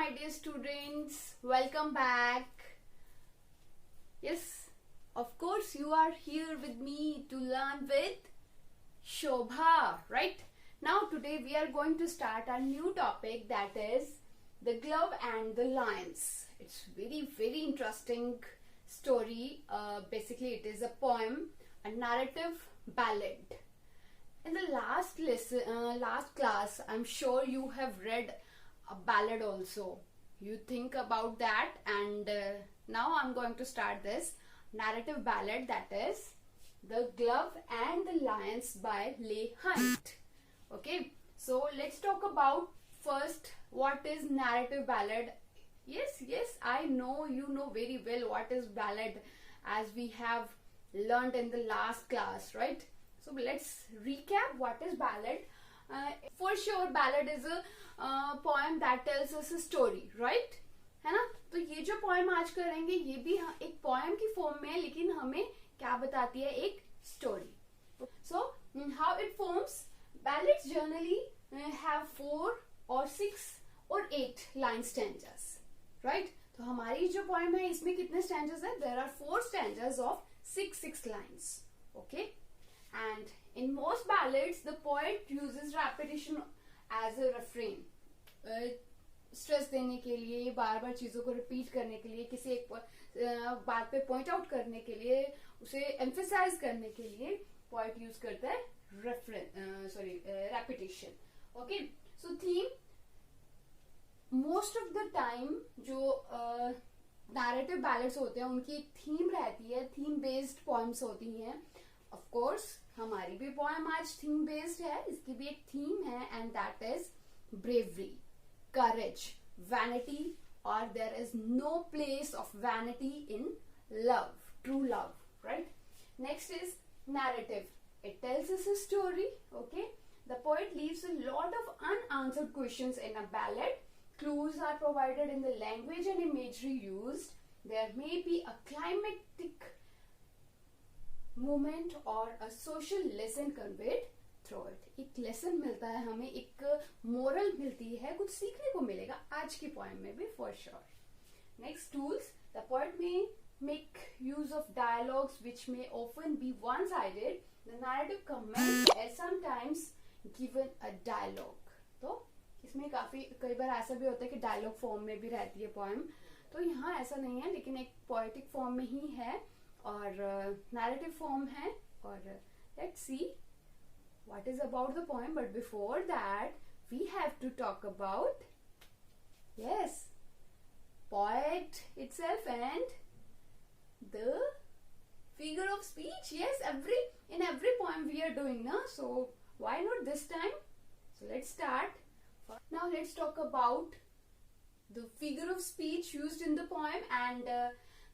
my dear students, welcome back. Yes, of course you are here with me to learn with Shobha, right? Now today we are going to start a new topic, that is the glove and the lions. It's very interesting story. Basically it is a poem, a narrative ballad. In the last class, I'm sure you have read a ballad also. You think about that, and now I'm going to start this narrative ballad, that is The Glove and the Lions by Leigh Hunt. Okay, so let's talk about first what is narrative ballad. Yes, I know you know very well what is ballad, as we have learned in the last class, right? So let's recap what is ballad. For sure ballad is a poem that tells us a story, right? है ना? तो ये जो poem आज करेंगे ये भी एक poem की form में है, लेकिन हमें क्या बताती है? एक story. So how it forms? Ballads generally have 4 or 6 or 8 line stanzas, right? तो हमारी जो poem है इसमें कितने stanzas है? There are 4 stanzas of 6 lines. Okay? And in most ballads, the poet uses repetition as a refrain. Stress देने के लिए, बार बार चीजों को रिपीट करने के लिए, किसी एक बात पे पॉइंट आउट करने के लिए, उसे एम्फेसाइज करने के लिए पोएट यूज करता है repetition. Okay, so theme most of the time जो नैरेटिव बैलेड्स होते हैं उनकी एक थीम रहती है, थीम बेस्ड पोएम्स होती हैं. ऑफ कोर्स हमारी भी पोएम आज थीम बेस्ड है, इसकी भी एक थीम है, and that is bravery, courage, vanity, or there is no place of vanity in love, true love, right? Next is narrative. It tells us a story. Okay, the poet leaves a lot of unanswered questions in a ballad. Clues are provided in the language and imagery used. There may be a climactic moment or a social lesson conveyed through it. एक lesson मिलता है हमें, एक moral मिलती है, कुछ सीखने को मिलेगा आज की पोएम में भी for sure. Next tools. The poet may make use of dialogues which may often be one sided. The narrative comments are sometimes given a dialogue. तो इसमें कई बार ऐसा भी होता है कि डायलॉग फॉर्म में भी रहती है पोएम, तो यहाँ ऐसा नहीं है, लेकिन एक पोएटिक फॉर्म में ही है और नैरेटिव फॉर्म है. और let's see what is about the poem, but before that we have to talk about poet itself and the figure of speech. Yes, in every poem we are doing, na? So why not this time? So let's start. Now let's talk about the figure of speech used in the poem and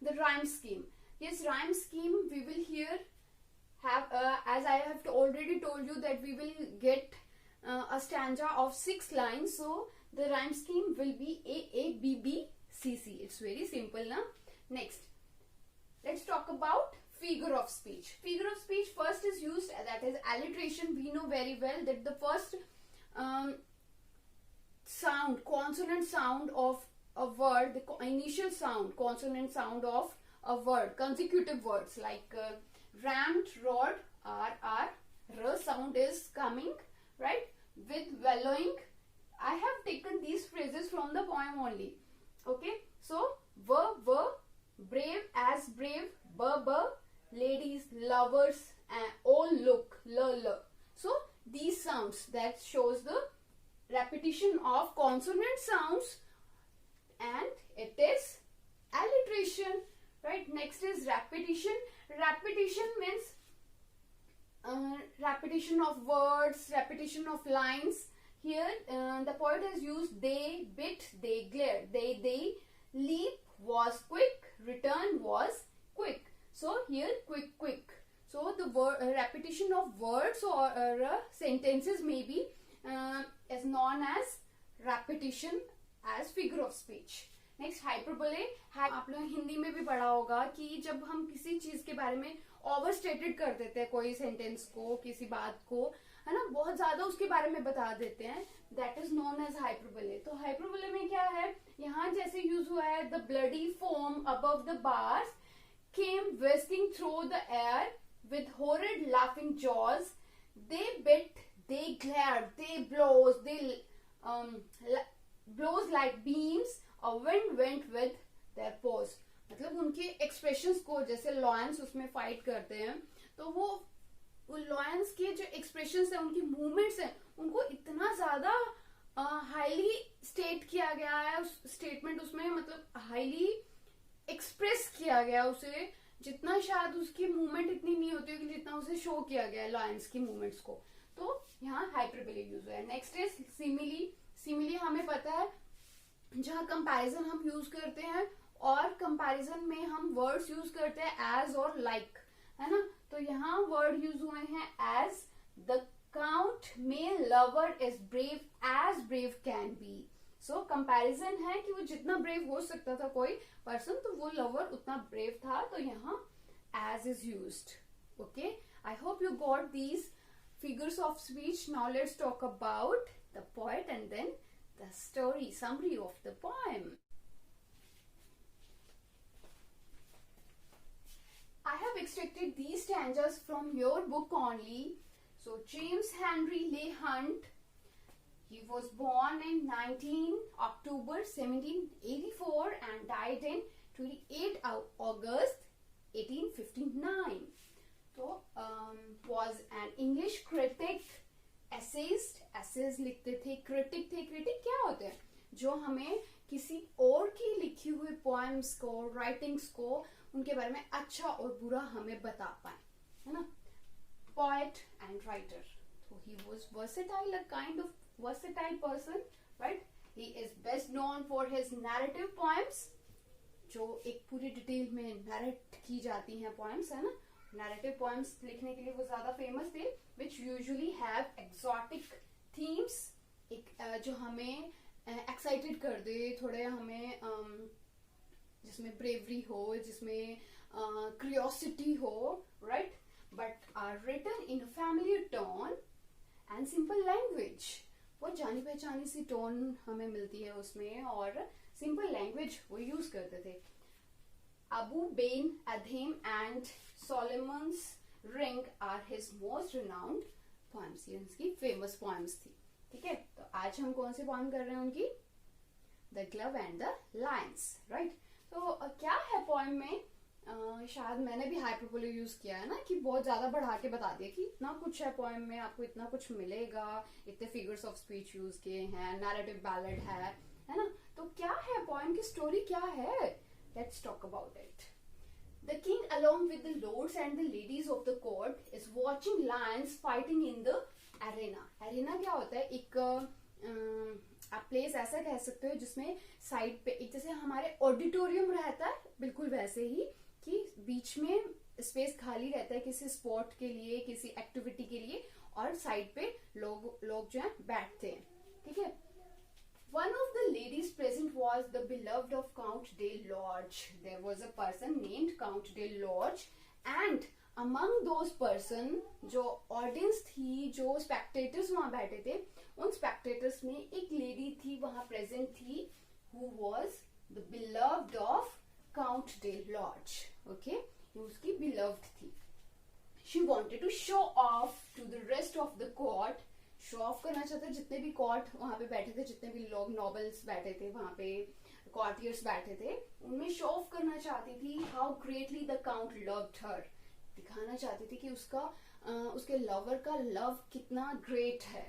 the rhyme scheme. Yes, rhyme scheme we will here have as I have already told you that we will get a stanza of 6 lines, so the rhyme scheme will be A B B C C. It's very simple, na? Next, let's talk about figure of speech. Figure of speech first is used, that is alliteration. We know very well that the first sound, consonant sound of a word, the initial sound, consonant sound of a word, consecutive words like rammed, rod, r sound is coming, right? With bellowing. I have taken these phrases from the poem only. Okay, so v, brave as brave, b, ladies, lovers, all look, l. So these sounds, that shows the repetition of consonant sounds, and it is alliteration, right? Next is repetition. Repetition means repetition of words, repetition of lines. Here the poet has used they bit, they glared, they leap was quick, return was quick. So here quick. So the repetition of words or sentences may be is known as repetition as figure of speech. Next hyperbole. आप लोग हिंदी में भी पढ़ा होगा कि जब हम किसी चीज के बारे में ओवर स्टेटेड कर देते हैं, कोई सेंटेंस को, किसी बात को, है ना, बहुत ज्यादा उसके बारे में बता देते हैं, that is known as hyperbole. तो हाइपरबोले में क्या है, यहाँ जैसे यूज हुआ है, the bloody foam above the bars came whisking through the air with horrid laughing jaws. They bit, they glared, they blows like beams. A wind went with their paws. मतलब उनके expressions को, जैसे lions उसमें fight करते हैं, तो वो lions के जो एक्सप्रेशंस है, उनकी मूवमेंट्स हैं, उनको इतना ज्यादा हाईली स्टेट किया गया है, उस स्टेटमेंट उसमें मतलब हाईली एक्सप्रेस किया गया उसे, जितना शायद उसकी मूवमेंट इतनी नहीं होती होगी जितना उसे शो किया गया है लॉयंस की मूवमेंट्स को। तो यहाँ हाइपरबोले यूज हुआ है। Next is simile. सिमिली हमें पता है जहाँ कंपैरिजन हम यूज करते हैं, और कंपैरिजन में हम वर्ड्स यूज करते हैं एज और लाइक, है ना। तो यहाँ वर्ड यूज हुए हैं as, the count mail lover is brave as brave can be. So comparison है कि वो जितना ब्रेव हो सकता था कोई पर्सन, तो वो लवर उतना ब्रेव था, तो यहाँ as is used. Okay, I hope you got these figures of speech. Now let's talk about the poet and then the story summary of the poem. I have extracted these stanzas from your book only. So James Henry Leigh Hunt, he was born in 19 October 1784 and died in 28 August 1859. So was an English critic, essayist, essays लिखते थे, critic थे। critic क्या होते हैं? जो हमें किसी और की लिखी हुई poems को, writings को, उनके बारे में अच्छा और बुरा हमें बता पाए, है ना। Poet and writer. So he was versatile, a kind of versatile person, right? He is best known for his narrative poems, जो एक पूरी डिटेल में नरेट की जाती हैं poems, है ना। narrative poems लिखने के लिए वो ज्यादा फेमस थे, which usually have exotic themes, एक जो हमें एक्साइटेड कर दे, थोड़े हमें जिसमें ब्रेवरी हो, जिसमें क्यूरियोसिटी हो, right, but are written in familiar tone and simple language. वो जानी पहचानी सी टोन हमें मिलती है उसमें, और सिंपल लैंग्वेज वो यूज करते थे। Abou Ben Adhem and Solomon's ring are his most renowned poems. ये उनकी फेमस पोएम्स थी, ठीक है। तो आज हम कौन सी पोएम कर रहे हैं उनकी? The glove and the Lions, right. तो क्या है पोएम में? शायद मैंने भी हाइपरबोले यूज किया है ना, कि बहुत ज्यादा बढ़ा के बता दिया कि इतना कुछ है पोएम में, आपको इतना कुछ मिलेगा, इतने फिगर्स ऑफ स्पीच यूज किए हैं, नैरेटिव बैलेड है ना। तो क्या है पोएम की स्टोरी, क्या है? Let's talk about it. The king along with the lords and the ladies of the court is watching lions fighting in the arena. Arena क्या होता है? एक आप प्लेस ऐसा कह सकते हो जिसमें साइड पे एक जैसे हमारे ऑडिटोरियम रहता है, बिल्कुल वैसे ही, कि बीच में स्पेस खाली रहता है किसी स्पोर्ट के लिए, किसी एक्टिविटी के लिए, और साइड पे लोग जो है बैठते हैं, ठीक है। One of the ladies present was the beloved of Count de Lorge. There was a person named Count de Lorge, and among those person, जो ऑडियंस थी, जो स्पेक्टेटर्स वहां बैठे थे, उन स्पेक्टेटर्स में एक लेडी थी वहां प्रेजेंट थी, who was the beloved of Count de Lorge. Okay, वो उसकी beloved थी। She wanted to show off to the rest of the court. Show off करना चाहते, जितने भी कॉर्ट वहां पे बैठे थे, जितने भी लोग नॉबल्स बैठे थे वहां पे, कॉर्टियर्स बैठे थे, उनमें शो ऑफ करना चाहती थी how greatly the count loved her. दिखाना चाहती थी कि उसके लवर का लव कितना ग्रेट है।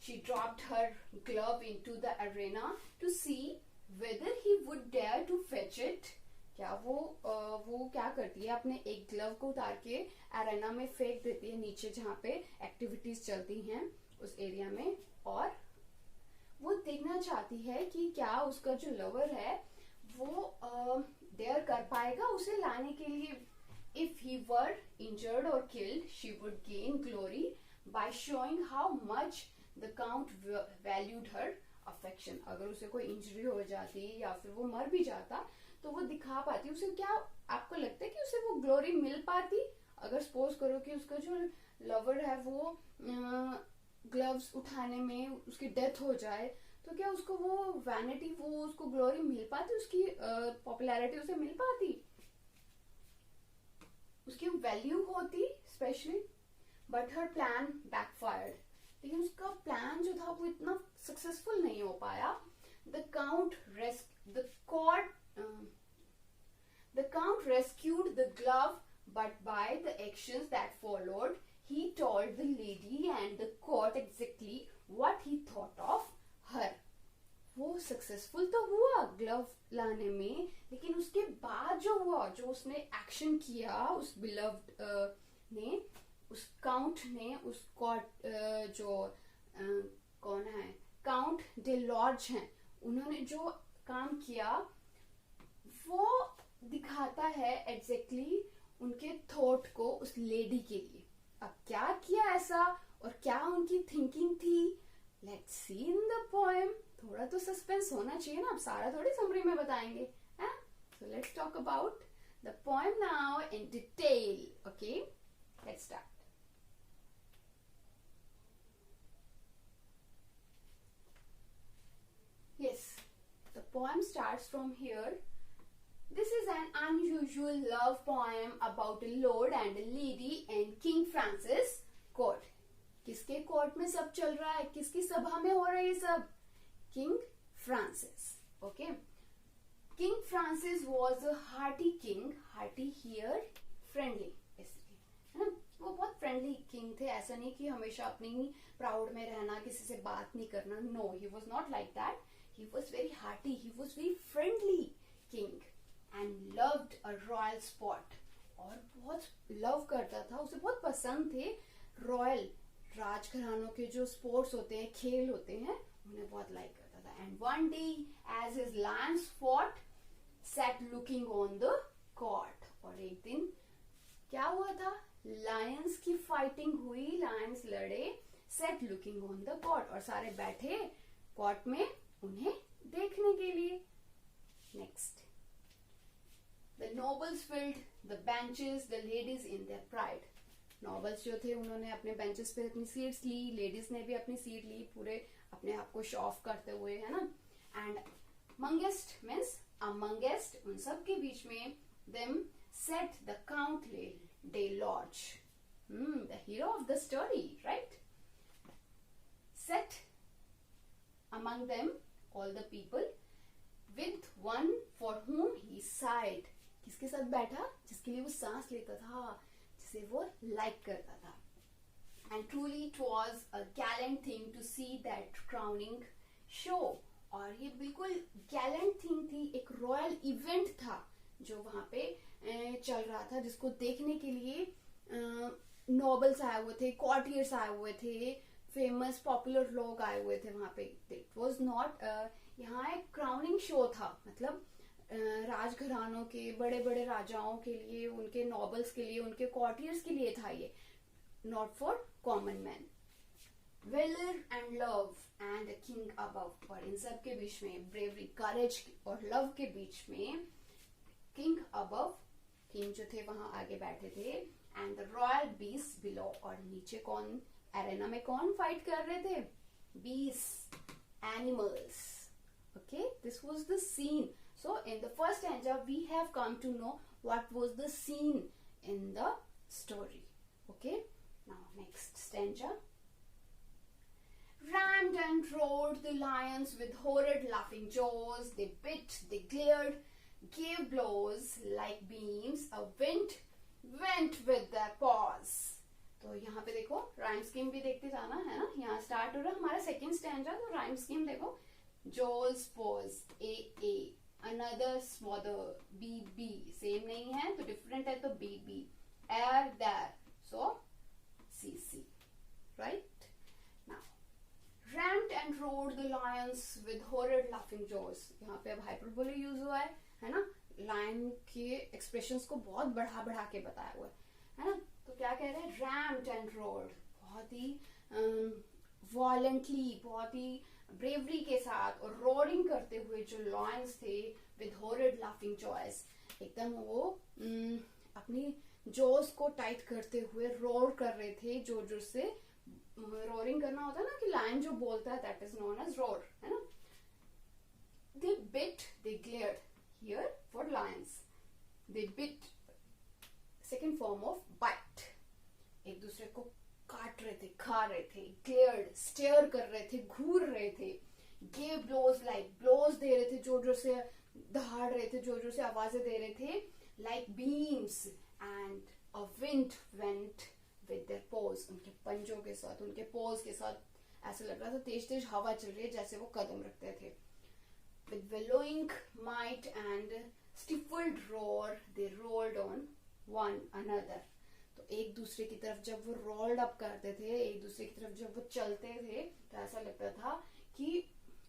She dropped her glove into the arena to see whether he would dare to fetch it. क्या वो क्या करती है, अपने एक ग्लव को उतार के अरेना में फेंक देती है, नीचे जहाँ पे एक्टिविटीज चलती हैं उस एरिया में, और वो देखना चाहती है कि क्या उसका जो लवर है वो डेयर कर पाएगा उसे लाने के लिए। इफ ही वर इंजर्ड और killed she would gain glory by showing how much the count valued her affection. अगर उसे कोई इंजरी हो जाती या फिर वो मर भी जाता तो वो दिखा पाती उसे। क्या आपको लगता है कि उसे वो ग्लोरी मिल पाती? अगर सपोज करो कि उसका जो लवर है वो ग्लव्स उठाने में उसकी डेथ हो जाए, तो क्या उसको वो वैनिटी, वो उसको ग्लोरी मिल पाती, उसकी पॉपुलैरिटी उसे मिल पाती, उसकी वैल्यू होती specially, but her plan backfired. लेकिन उसका प्लान जो था वो इतना सक्सेसफुल नहीं हो पाया। The count rescued the glove, but by the actions that followed, he told the lady and the court exactly what he thought of her. वो सक्सेसफुल तो हुआ ग्लव लाने में, लेकिन उसके बाद जो हुआ, जो उसने एक्शन किया उस बिलव्ड ने, उस काउंट ने, उस कॉर्ट जो कौन है, काउंट डे लॉर्ज हैं, उन्होंने जो काम किया वो दिखाता है एग्जैक्टली उनके थॉट को उस लेडी के लिए। अब क्या किया ऐसा और क्या उनकी थिंकिंग थी, let's see in the poem. थोड़ा तो सस्पेंस होना चाहिए ना, अब सारा थोड़ी समरी में बताएंगे, हैं? So let's talk about the poem now in detail. Okay, let's start. Yes, the poem starts from here. This is an unusual love poem about a lord and a lady in King Francis court. किसके court में सब चल रहा है, किसकी सभा में हो रही है सब? King Francis. Okay. King Francis was a hearty king. Hearty here, friendly basically, है ना? वो बहुत फ्रेंडली किंग थे। ऐसा नहीं कि हमेशा अपनी ही प्राउड में रहना, किसी से बात नहीं करना। No, he was not like that. He was very hearty, he was very friendly king and loved a royal sport. और बहुत लव करता था, उसे बहुत पसंद थे रॉयल, राजघरानों के जो स्पोर्ट्स होते हैं, खेल होते हैं, उन्हें बहुत लाइक करता था। And one day as his lions fought sat looking on the court. और एक दिन क्या हुआ था, लायंस की फाइटिंग हुई, लायंस लड़े, sat looking on the court, और सारे बैठे कॉर्ट में उन्हें देखने के लिए। Next, the nobles filled the benches, the ladies in their pride. Nobles जो थे उन्होंने अपने बेंचेस पे अपनी सीट्स ली, लेडीज ने भी अपनी सीट ली, पूरे अपने आप को शो ऑफ करते हुए, है ना। एंड मंगेस्ट मीन्स अमंगेस्ट, उन सब के बीच में, them set the count day large, the hero of the story, right? Set among them all the people with one for whom he sighed. किसके साथ बैठा? जिसके लिए वो सांस लेता था, जिसे वो लाइक करता था। And truly it was a gallant thing to see that crowning show. और ये बिल्कुल गैलेंट थिंग थी, एक रॉयल इवेंट था जो वहां पे चल रहा था, जिसको देखने के लिए नोबल्स आए हुए थे, कॉर्टियर्स आए हुए थे, फेमस पॉपुलर लोग आए हुए थे वहां पे। इट वॉज नॉट, यहाँ एक क्राउनिंग शो था, मतलब राजघरानों के बड़े बड़े राजाओं के लिए, उनके नोबल्स के लिए, उनके कॉर्टियर्स के लिए था ये, not for common man. Valour and love and king above, और इन सब के बीच में ब्रेवरी, करेज और लव के बीच में किंग अबव, किंग जो थे वहां आगे बैठे थे, and the royal beast below, और नीचे कौन, एरेना में कौन फाइट कर रहे थे? Beast, animals. Okay, this was the scene. So in the first stanza we have come to know what was the scene in the story. Okay, now next stanza. Rammed and roared the lions with horrid laughing jaws. They bit, they glared, gave blows like beams. A wind went with their paws. तो यहाँ पे देखो rhyme scheme भी देखते जाना है ना। यहाँ स्टार्ट हो रहा हमारा सेकेंड स्टैंजा, तो राइम स्कीम देखो। Jaws pose, A, another smother, B, same नहीं है तो डिफरेंट है तो B, air, there, so C, right? Now, rammed and roared the lions with horrid laughing jaws. यहाँ पे अब हाइपरबोले यूज हुआ है ना, लायन के एक्सप्रेशंस को बहुत बढ़ा बढ़ा के बताया हुआ है ना। तो क्या कह रहे हैं, रैम्ड एंड रोड, बहुत ही वॉलेंटली, बहुत ही ब्रेवरी के साथ और रोरिंग करते हुए जो लॉयंस थे, विद हॉरिड लाफिंग जॉयस, एकदम वो अपनी जोस को टाइट करते हुए रोर कर रहे थे, जोर जोर से रोरिंग करना होता है ना, कि लायन जो बोलता है that is known as roar, है ना। they bit, they glared. Here for lions, they bit, second form of bite. एक दूसरे को काट रहे थे, खा रहे थे, glared, stare कर रहे थे, घूर रहे थे, gave blows, like blows दे रहे थे, जोर जोर से दहाड़ रहे थे, जोर जोर से आवाजें दे रहे थे, like beams, and a wind went with their paws. उनके पंजों के साथ, उनके paws के साथ ऐसा लग रहा था तेज तेज हवा चल रही है जैसे वो कदम रखते थे. With bellowing might and stifled roar, they rolled on one another. तो एक दूसरे की तरफ जब वो rolled up करते थे, एक दूसरे की तरफ जब वो चलते थे, तो ऐसा लगता था कि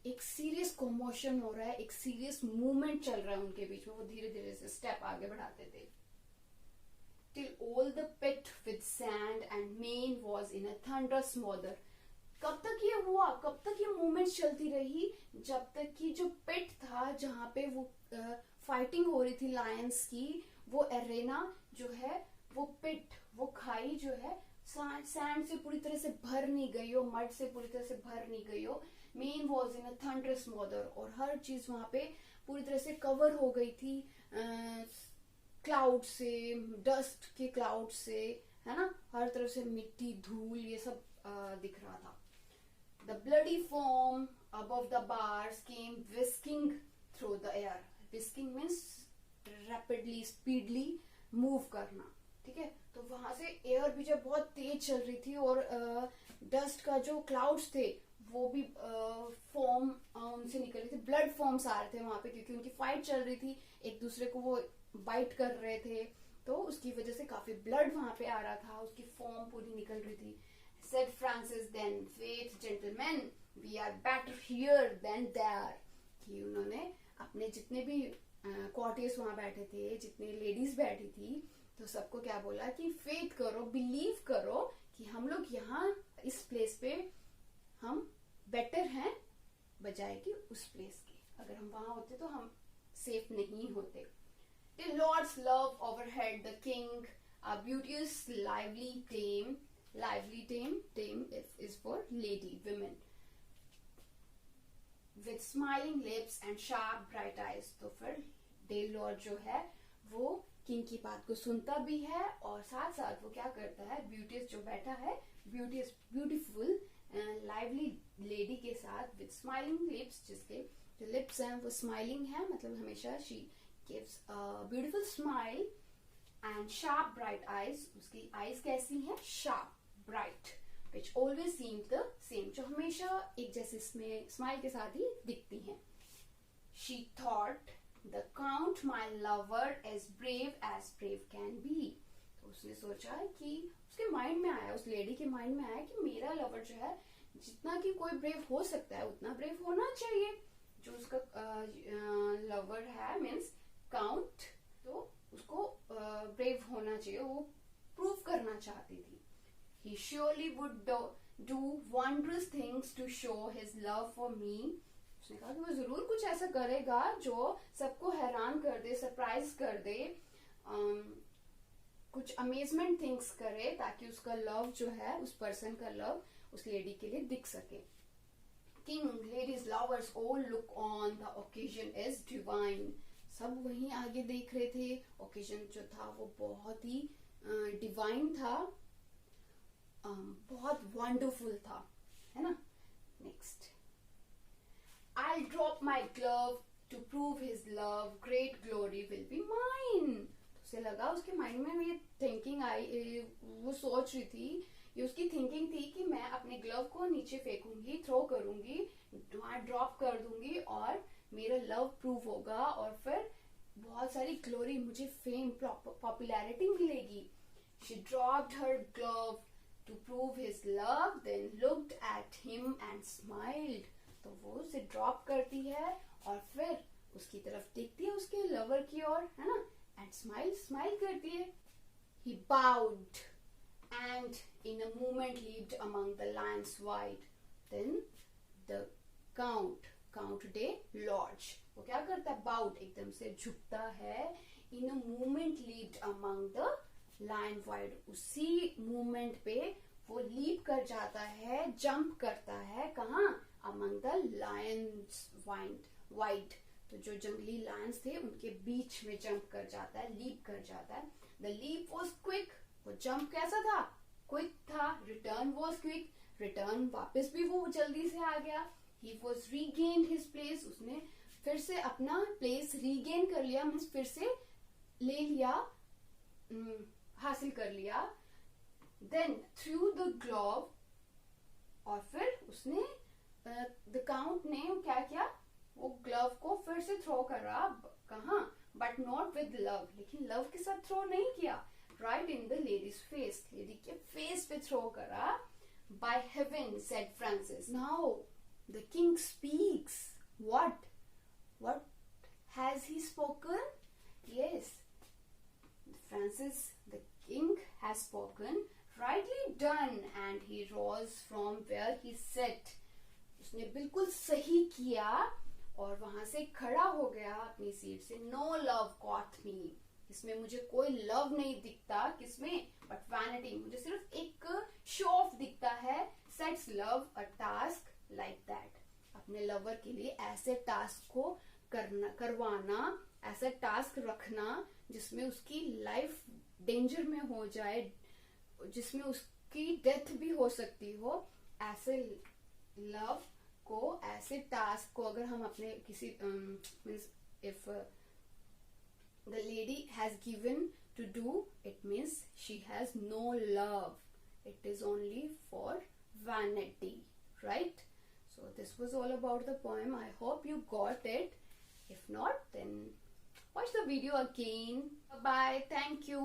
एक सीरियस कॉमोशन हो रहा है, एक सीरियस मूवमेंट चल रहा है उनके बीच में. वो धीरे धीरे से स्टेप आगे बढ़ाते थे. Till all the pit with sand and mane was in a thunderous smother. कब तक ये हुआ, कब तक ये मूवमेंट चलती रही? जब तक कि जो पिट था जहाँ पे वो फाइटिंग हो रही थी लायंस की, वो एरेना जो है, वो पिट, वो खाई जो है, सैंड से पूरी तरह से भर नहीं गई हो, मड से पूरी तरह से भर नहीं गई हो. Men was in a thunderous mother, और हर चीज वहां पे पूरी तरह से कवर हो गई थी क्लाउड से, डस्ट के क्लाउड से, है ना, हर तरफ से मिट्टी, धूल, ये सब दिख रहा था. The bloody foam above the bars came whisking through the air. Whisking means rapidly, speedily move करना. ठीक है, तो वहां से एयर भी जब बहुत तेज चल रही थी और डस्ट का जो क्लाउड्स थे वो भी फॉर्म उनसे निकल रही थी. ब्लड फॉर्म्स आ रहे थे वहां पे, क्योंकि उनकी फाइट चल रही थी, एक दूसरे को वो बाइट कर रहे थे, तो उसकी वजह से काफी ब्लड वहां पे आ रहा था, उसकी फॉर्म पूरी निकल रही थी. Said Francis then, "Wait, gentlemen, we are better here than there." कि उन्होंने अपने जितने भी कॉर्टियर्स वहां बैठे थे, जितने लेडीज बैठी थी, तो सबको क्या बोला कि फेथ करो, बिलीव करो कि हम लोग यहाँ इस प्लेस पे हम बेटर हैं बजाय कि उस प्लेस के. अगर हम वहां होते तो हम सेफ नहीं होते. The Lord's love overhead the king, a beauteous, lively dame. Lively dame, dame is for lady, women, with smiling lips and sharp bright eyes. तो फिर डे लॉर्ड जो है वो किंग की बात को सुनता भी है और साथ साथ वो क्या करता है, ब्यूटीज जो बैठा है, ब्यूटीफुल लाइवली लेडी के साथ, विद स्माइलिंग लिप्स, जिसके जो लिप्स हैं वो स्माइलिंग है, मतलब हमेशा she gives a beautiful smile, and sharp bright eyes, उसकी आईज कैसी हैं, sharp bright, which always seem the same, जो हमेशा एक जैसे इसमें स्माइल के साथ ही दिखती हैं. She thought the count my lover as brave can be. तो उसने सोचा कि उसके माइंड में आया, उस लेडी के माइंड में आया कि मेरा लवर जो है, जितना कि कोई ब्रेव हो सकता है उतना ब्रेव होना चाहिए. जो उसका लवर है मीन्स काउंट, तो उसको ब्रेव होना चाहिए, वो प्रूव करना चाहती थी. He surely would do wondrous things to show his love for me. उसने कहा कि वो जरूर कुछ ऐसा करेगा जो सबको हैरान कर दे, सरप्राइज कर दे, कुछ अमेजमेंट थिंग्स करे, ताकि उसका लव जो है, उस पर्सन का लव उस लेडी के लिए दिख सके. King, ladies, lovers all look on, the occasion is divine. सब वहीं आगे देख रहे थे. ओकेजन जो था वो बहुत ही डिवाइन था, बहुत वंडरफुल था, है ना. Next, I'll drop my glove to prove his love, great glory will be mine. तो उसे लगा, उसके माइंड में ये थिंकिंग आई, वो सोच रही थी, ये उसकी थिंकिंग थी कि मैं अपने ग्लव को नीचे फेंकूंगी, थ्रो करूंगी, वहां ड्रॉप कर दूंगी और मेरा लव प्रूव होगा और फिर बहुत सारी ग्लोरी, मुझे फेम, पॉपुलैरिटी मिलेगी. She dropped her glove to prove his love, then looked at him and smiled. तो वो उसे ड्रॉप करती है और फिर उसकी तरफ देखती है, उसके लवर की ओर, है ना, and स्माइल करती है. He bowed and in a moment leaped among the lions wide. Then the count de lodge, वो क्या करता है, बाउड, एकदम से झुकता है. In a moment leaped among the line wide, उसी मूवमेंट पे वो लीप कर जाता है, जंप करता है, कहाँ, among the Lions wide, wide, तो जो जंगली लायंस थे उनके बीच में जंप कर जाता है, लीप कर जाता है. द लीप वॉज क्विक, वो जंप कैसा था, क्विक था. रिटर्न वॉज क्विक, रिटर्न वापस भी वो जल्दी से आ गया. He was regained his place, उसने फिर से अपना प्लेस रीगेन कर लिया, मीन्स फिर से ले लिया, हासिल कर लिया. देन थ्रू द ग्लोव, और फिर उसने द काउंट ने क्या किया, वो ग्लव को फिर से थ्रो करा. कहाँ, बट नॉट विद लव, लेकिन लव के साथ थ्रो नहीं किया. Right in the ladies face, lady के फेस पे थ्रो करा. By heaven said Francis. Now the king speaks. What has he spoken? Yes, Francis the king has spoken. Rightly done. And he rose from where he sat. उसने बिल्कुल सही किया और वहां से खड़ा हो गया अपनी सीट से. No love caught me. इसमें मुझे कोई लव नहीं दिखता. किसमें? But vanity. मुझे सिर्फ एक शो ऑफ दिखता है. Sets love a task like that. अपने लवर के लिए ऐसे टास्क को करवाना, ऐसा टास्क रखना जिसमें उसकी लाइफ डेंजर में हो जाए, जिसमें उसकी डेथ भी हो सकती हो. ऐसे लव को, ऐसे टास्क को अगर हम अपने किसी means if the lady has given to do, it means she has no love. It is only for vanity, right? So this was all about the poem. I hope you got it. If not, then watch the video again. Bye. Thank you.